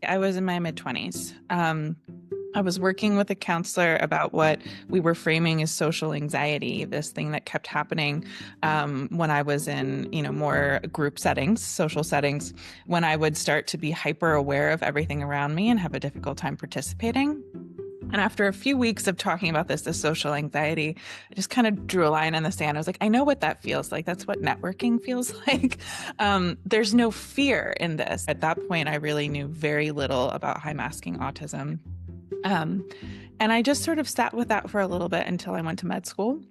I was in my mid-20s. I was working with a counselor about what we were framing as social anxiety, this thing that kept happening when I was in, more group settings, social settings, when I would start to be hyper aware of everything around me and have a difficult time participating. And after a few weeks of talking about this social anxiety, I just kind of drew a line in the sand. I was like, I know what that feels like. That's what networking feels like. There's no fear in this. At that point, I really knew very little about high masking autism. Um, and I just sort of sat with that for a little bit until I went to med school.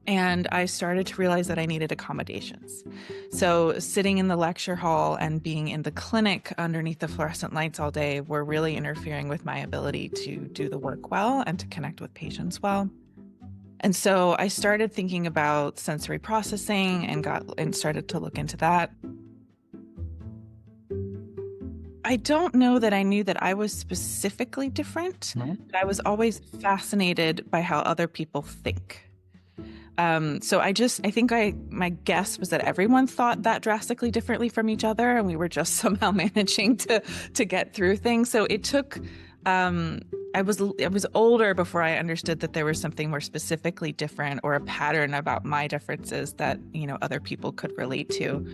And I started to realize that I needed accommodations. So sitting in the lecture hall and being in the clinic underneath the fluorescent lights all day were really interfering with my ability to do the work well and to connect with patients well. And so I started thinking about sensory processing and started to look into that. I don't know that I knew that I was specifically different, but I was always fascinated by how other people think. So I think my guess was that everyone thought that drastically differently from each other, and we were just somehow managing to get through things. So it took, I was older before I understood that there was something more specifically different or a pattern about my differences that, other people could relate to.